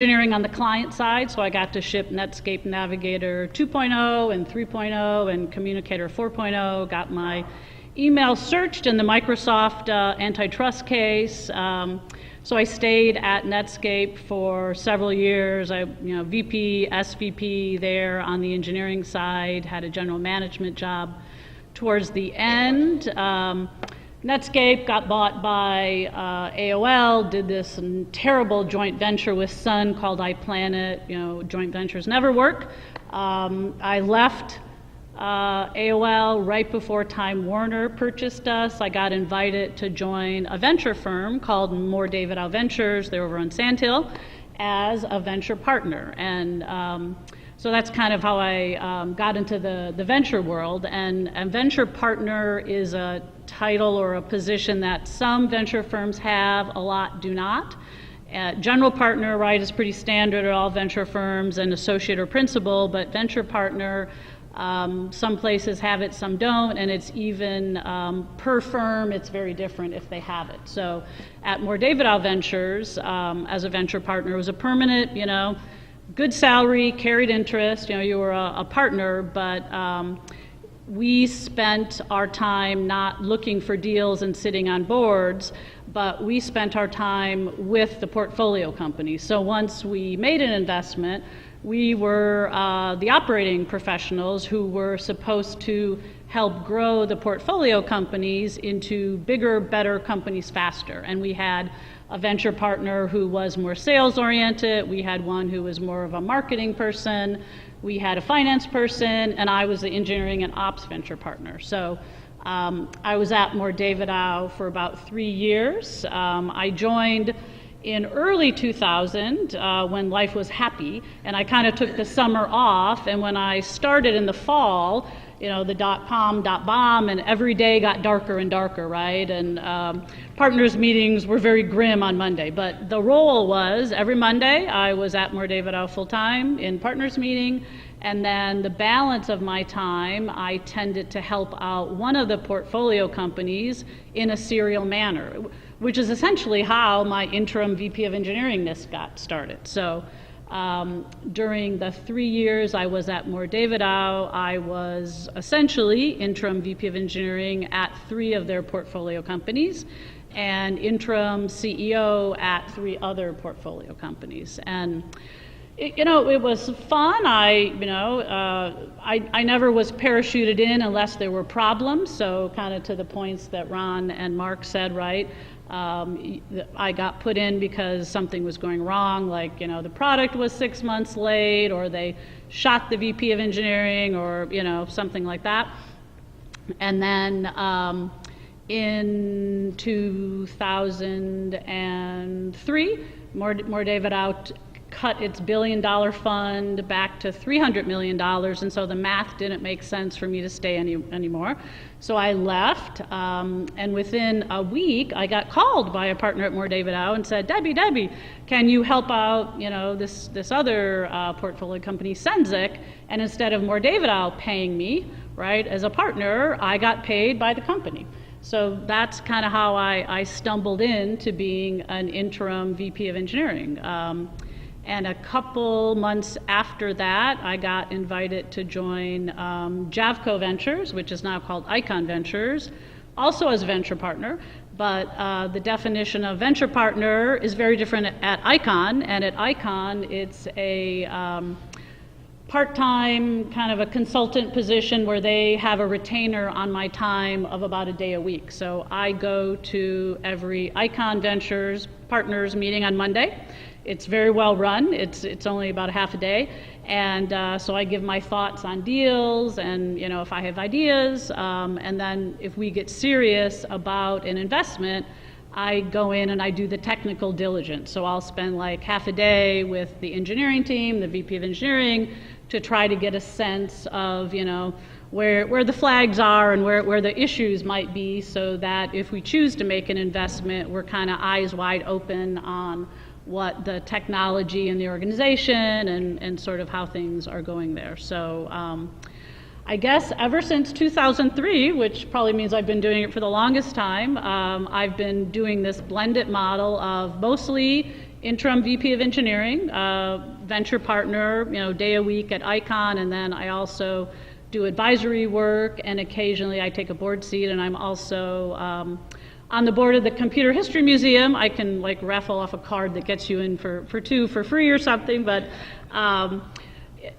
engineering on the client side, so I got to ship Netscape Navigator 2.0 and 3.0 and Communicator 4.0, got my email searched in the Microsoft antitrust case. So I stayed at Netscape for several years. VP, SVP there on the engineering side, had a general management job towards the end. Netscape got bought by AOL, did this terrible joint venture with Sun called iPlanet. Joint ventures never work. I left AOL right before Time Warner purchased us. I got invited to join a venture firm called Moore David Howe Ventures. They're over on Sand Hill as a venture partner. And so that's kind of how I got into the venture world. And venture partner is a title or a position that some venture firms have, a lot do not. General partner, right, is pretty standard at all venture firms, and associate or principal, but venture partner, some places have it, some don't, and it's even per firm, it's very different if they have it. So at Moore David Howe Ventures, as a venture partner, it was a permanent, good salary, carried interest, you were a partner, but we spent our time not looking for deals and sitting on boards, but we spent our time with the portfolio company. So once we made an investment, we were the operating professionals who were supposed to help grow the portfolio companies into bigger, better companies faster. And we had a venture partner who was more sales oriented, we had one who was more of a marketing person, we had a finance person, and I was the engineering and ops venture partner. So I was at Moore David Howe for about 3 years. I joined in early 2000 when life was happy, and I kind of took the summer off, and when I started in the fall, the dot-com, dot-bomb, and every day got darker and darker, right? And partners meetings were very grim on Monday, but the role was every Monday I was at Moore David Howe full-time in partners meeting, and then the balance of my time I tended to help out one of the portfolio companies in a serial manner, which is essentially how my interim VP of engineering-ness got started. So during the 3 years I was at Moore David Howe, I was essentially interim VP of engineering at 3 of their portfolio companies and interim CEO at 3 other portfolio companies. And it was fun. I never was parachuted in unless there were problems. So kind of to the points that Ron and Mark said, right? I got put in because something was going wrong, like, the product was 6 months late, or they shot the VP of engineering, or, something like that. And then in 2003, Moore David Howe cut its $1 billion fund back to $300 million, and so the math didn't make sense for me to stay anymore. So I left, and within a week, I got called by a partner at Moore David Howe and said, Debbie, can you help out, this other portfolio company, Senzik, and instead of Moore David Howe paying me, right, as a partner, I got paid by the company. So that's kind of how I stumbled into being an interim VP of engineering. And a couple months after that, I got invited to join Javco Ventures, which is now called Icon Ventures, also as a venture partner. But the definition of venture partner is very different at Icon. And at Icon, it's a part-time kind of a consultant position where they have a retainer on my time of about a day a week. So I go to every Icon Ventures partners meeting on Monday. It's very well run. It's only about a half a day. And so I give my thoughts on deals and, if I have ideas. And then if we get serious about an investment, I go in and I do the technical diligence. So I'll spend like half a day with the engineering team, the VP of engineering, to try to get a sense of, where the flags are and where the issues might be, so that if we choose to make an investment, we're kind of eyes wide open on what the technology in the organization and sort of how things are going there. So I guess ever since 2003, which probably means I've been doing it for the longest time, I've been doing this blended model of mostly interim VP of engineering, venture partner, day a week at Icon, and then I also do advisory work, and occasionally I take a board seat, and I'm also on the board of the Computer History Museum. I can like raffle off a card that gets you in for two for free or something, but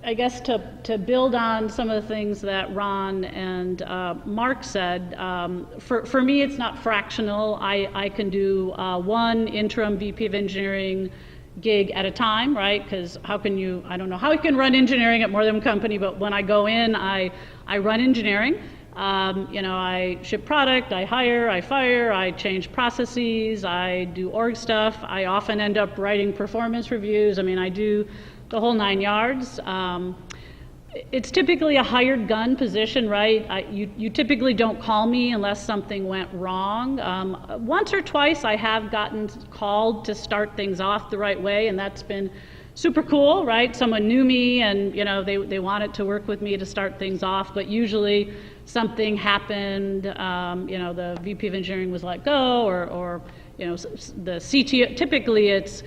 I guess to build on some of the things that Ron and Mark said, for me it's not fractional. I can do one interim VP of engineering gig at a time, right? Because I don't know how you can run engineering at more than one company, but when I go in, I run engineering. I ship product, I hire, I fire, I change processes, I do org stuff. I often end up writing performance reviews. I mean, I do the whole 9 yards. It's typically a hired gun position, right? You typically don't call me unless something went wrong. Once or twice I have gotten called to start things off the right way, and that's been super cool, right? Someone knew me and they wanted to work with me to start things off, but usually something happened, the VP of engineering was let go, or the CTO, typically it's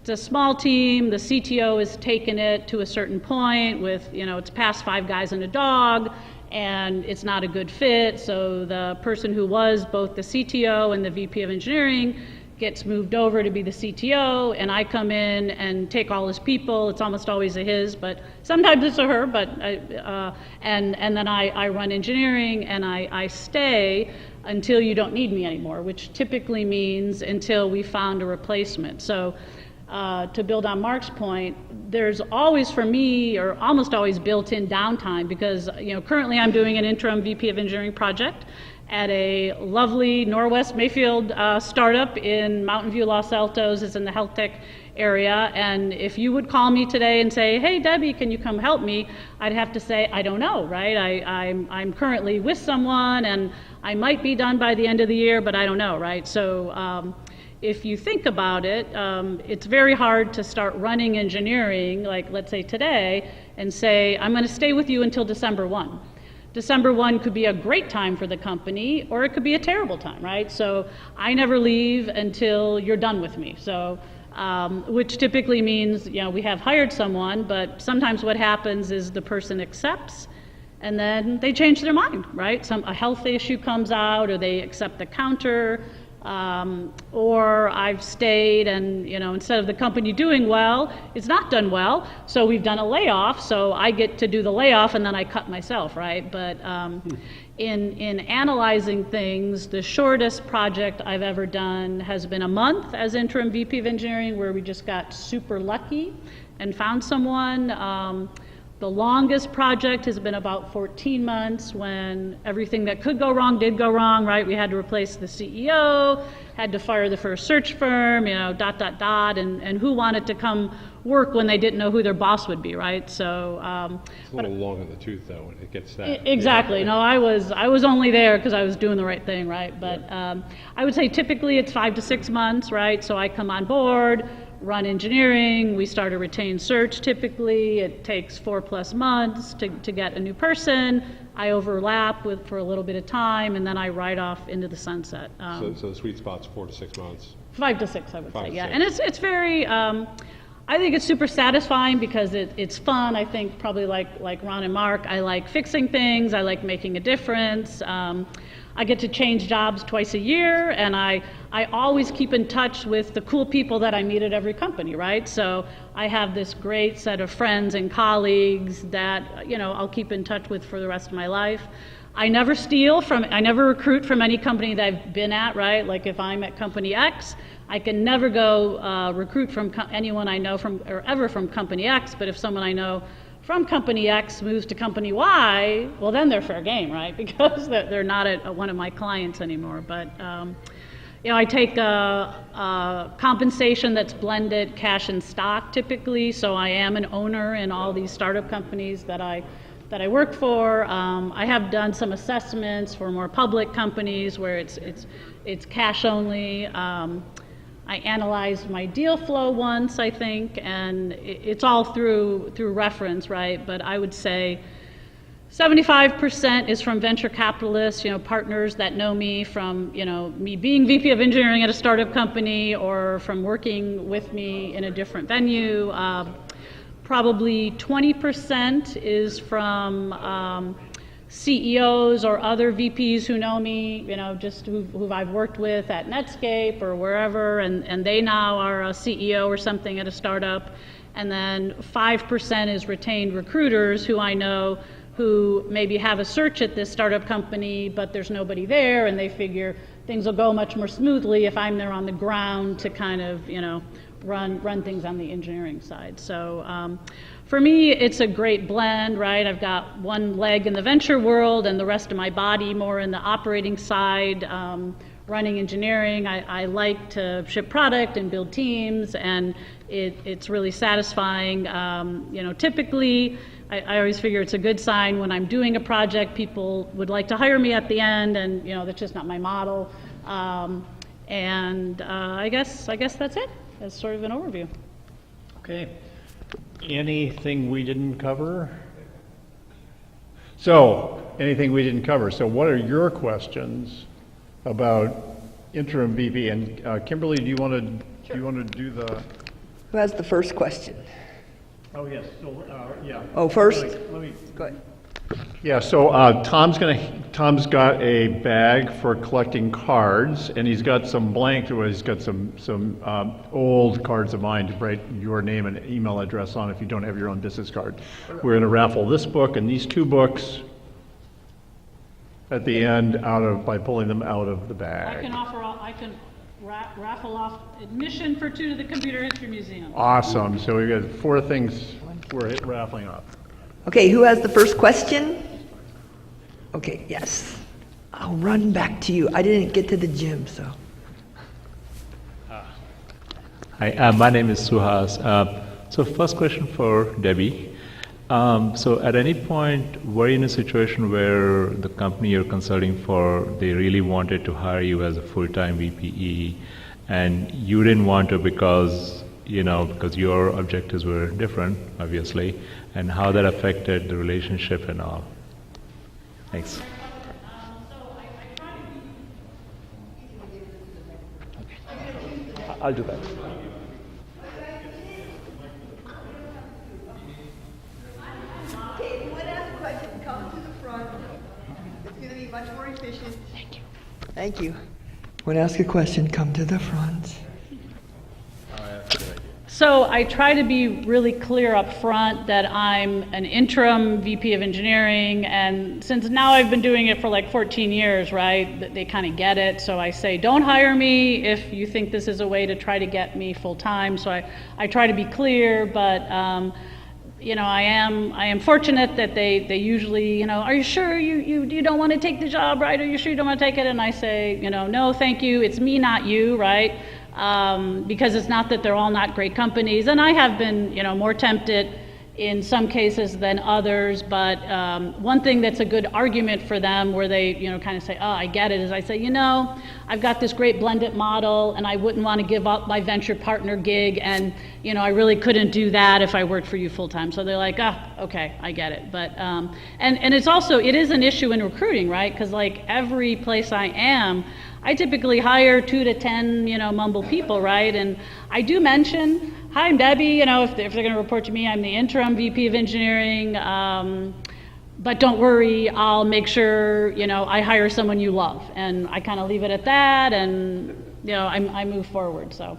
a small team, the CTO has taken it to a certain point with, it's past 5 guys and a dog, and it's not a good fit, so the person who was both the CTO and the VP of engineering gets moved over to be the CTO, and I come in and take all his people. It's almost always a his, but sometimes it's a her, but and then I run engineering, and I stay until you don't need me anymore, which typically means until we found a replacement. So to build on Mark's point, there's always for me, or almost always built-in downtime, because currently I'm doing an interim VP of engineering project at a lovely Norwest Mayfield startup in Mountain View, Los Altos. It's in the health tech area, and if you would call me today and say, hey Debbie, can you come help me, I'd have to say, I don't know, right? I'm currently with someone and I might be done by the end of the year, but I don't know, right? So if you think about it, it's very hard to start running engineering, like let's say today, and say, I'm going to stay with you until December 1. December 1 could be a great time for the company, or it could be a terrible time, right? So I never leave until you're done with me. So, which typically means, we have hired someone, but sometimes what happens is the person accepts, and then they change their mind, right? A health issue comes out, or they accept the counter, or I've stayed and, instead of the company doing well, it's not done well, so we've done a layoff, so I get to do the layoff and then I cut myself, right? But in analyzing things, the shortest project I've ever done has been a month as interim VP of engineering, where we just got super lucky and found someone. The longest project has been about 14 months, when everything that could go wrong did go wrong, right? We had to replace the CEO, had to fire the first search firm, and who wanted to come work when they didn't know who their boss would be, right? So it's a little long in the tooth though when it gets that. Exactly. No, I was only there because I was doing the right thing, right? But I would say typically it's 5 to 6 months, right? So I come on board, run engineering, we start a retained search typically. It takes 4+ months to get a new person. I overlap for a little bit of time, and then I ride off into the sunset. So the sweet spot's 4 to 6 months? 5 to 6, I would say, yeah. And it's very, I think it's super satisfying because it's fun. I think probably like Ron and Mark, I like fixing things, I like making a difference. I get to change jobs twice a year, and I always keep in touch with the cool people that I meet at every company, right? So I have this great set of friends and colleagues that, I'll keep in touch with for the rest of my life. I never recruit from any company that I've been at, right? Like if I'm at company X, I can never go recruit from anyone I know ever from company X, but if someone I know from company X moves to company Y, well then they're fair game, right? Because they're not at one of my clients anymore. But I take compensation that's blended cash and stock typically, so I am an owner in all these startup companies that I work for. I have done some assessments for more public companies where it's cash only. I analyzed my deal flow once, I think, and it's all through reference, right? But I would say 75% is from venture capitalists, partners that know me from, me being VP of engineering at a startup company or from working with me in a different venue. Probably 20% is from CEOs or other VPs who know me, just who I've worked with at Netscape or wherever, and they now are a CEO or something at a startup. And then 5% is retained recruiters who I know who maybe have a search at this startup company, but there's nobody there, and they figure things will go much more smoothly if I'm there on the ground to kind of, run things on the engineering side. So for me, it's a great blend, right? I've got one leg in the venture world and the rest of my body more in the operating side, running engineering. I like to ship product and build teams, and it's really satisfying. Typically, I always figure it's a good sign when I'm doing a project, people would like to hire me at the end, and that's just not my model. I guess that's it. That's sort of an overview. Okay. Anything we didn't cover? So, anything we didn't cover. So, what are your questions about interim VP? And Kimberly, do you want to do the? Who has the first question? Oh yes. So, yeah. Oh, first. Let me Go ahead. Yeah, so Tom's got a bag for collecting cards, and he's got some he's got some old cards of mine to write your name and email address on if you don't have your own business card. We're going to raffle this book and these two books at the end by pulling them out of the bag. I can raffle off admission for 2 to the Computer History Museum. Awesome. So we've got 4 things we're raffling off. Okay, who has the first question? Okay, yes. I'll run back to you. I didn't get to the gym, so. Hi, my name is Suhas. So first question for Debbie. So at any point, were you in a situation where the company you're consulting for, they really wanted to hire you as a full-time VPE, and you didn't want to because your objectives were different, obviously, and how that affected the relationship and all? Thanks. I'll do that. Okay, if you want to ask a question, come to the front. It's going to be much more efficient. Thank you. Thank you. Want to ask a question, come to the front. So I try to be really clear up front that I'm an interim VP of engineering, and since now I've been doing it for like 14 years, right, they kind of get it. So I say, don't hire me if you think this is a way to try to get me full time. So I try to be clear, but I am fortunate that they usually, are you sure you don't want to take the job, right? Are you sure you don't want to take it? And I say, no, thank you. It's me, not you, right? Because it's not that they're all not great companies, and I have been, more tempted in some cases than others, but one thing that's a good argument for them where they, kind of say, oh, I get it, is I say, I've got this great blended model, and I wouldn't want to give up my venture partner gig, and, I really couldn't do that if I worked for you full time. So they're like, okay, I get it. But, and it's also, it is an issue in recruiting, right? Because like every place I am, I typically hire 2 to 10, mumble people, right? And I do mention, hi, I'm Debbie, if they're going to report to me, I'm the interim VP of engineering, but don't worry, I'll make sure, I hire someone you love. And I kind of leave it at that, and, I move forward, so.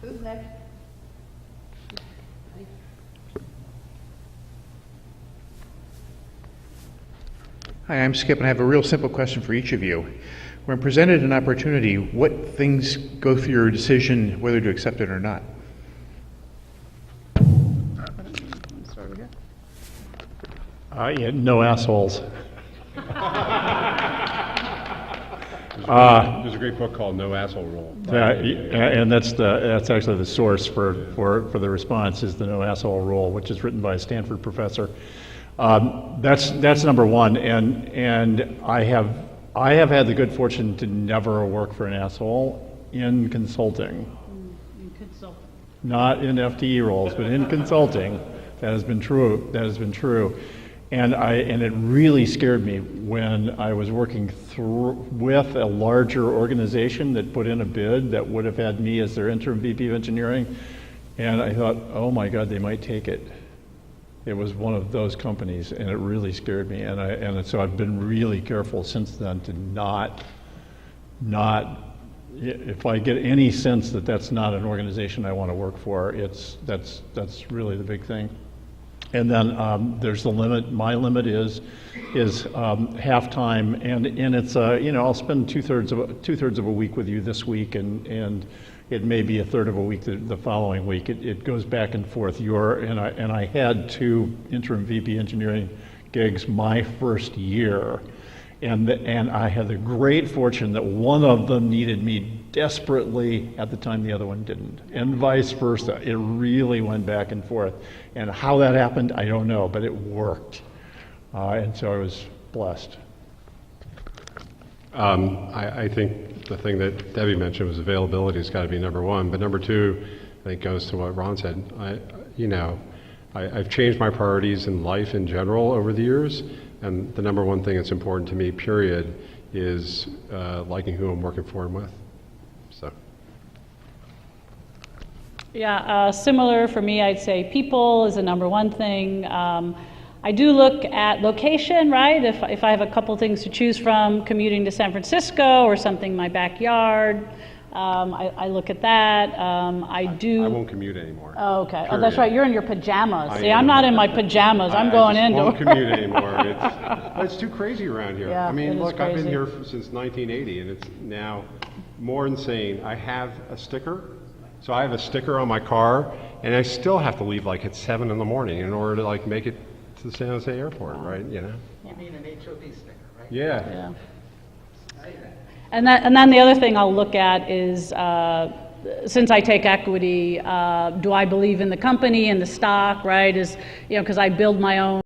Who's next? Hi, I'm Skip, and I have a real simple question for each of you. When presented an opportunity, what things go through your decision whether to accept it or not? Yeah, no assholes. There's a great book called No Asshole Rule. And that's actually the source for the response is the No Asshole Rule, which is written by a Stanford professor. That's number one, and I have had the good fortune to never work for an asshole in consulting. In consulting. Not in FTE roles, but in consulting. That has been true. And it really scared me when I was working with a larger organization that put in a bid that would have had me as their interim VP of engineering. And I thought, oh my God, they might take it. It was one of those companies, and it really scared me. And so I've been really careful since then to not, if I get any sense that that's not an organization I want to work for, that's really the big thing. And then there's the limit. My limit is half-time, and it's I'll spend two-thirds of a week with you this week, and it may be a third of a week the following week. It goes back and forth. And I had 2 interim VP engineering gigs my first year, and I had the great fortune that one of them needed me desperately at the time the other one didn't, and vice versa. It really went back and forth, and how that happened, I don't know, but it worked, and so I was blessed. I think the thing that Debbie mentioned was availability has got to be number one, but number two, I think goes to what Ron said. I've changed my priorities in life in general over the years, and the number one thing that's important to me, period, is liking who I'm working for and with. So. Yeah, similar for me, I'd say people is the number one thing. I do look at location, right? If I have a couple things to choose from, commuting to San Francisco or something in my backyard, I look at that. I won't commute anymore. Oh, okay. Period. Oh, that's right. You're in your pajamas. See, I'm not in my pajamas. I'm going indoors. I won't commute anymore. It's too crazy around here. Yeah, I mean, look, I've been crazy. here since 1980, and it's now more insane. I have a sticker. So I have a sticker on my car, and I still have to leave like at 7 in the morning in order to like make it to the San Jose airport, right? You know? You mean an HOV sticker, right? Yeah. And then the other thing I'll look at is, since I take equity, do I believe in the company and the stock, right? Because I build my own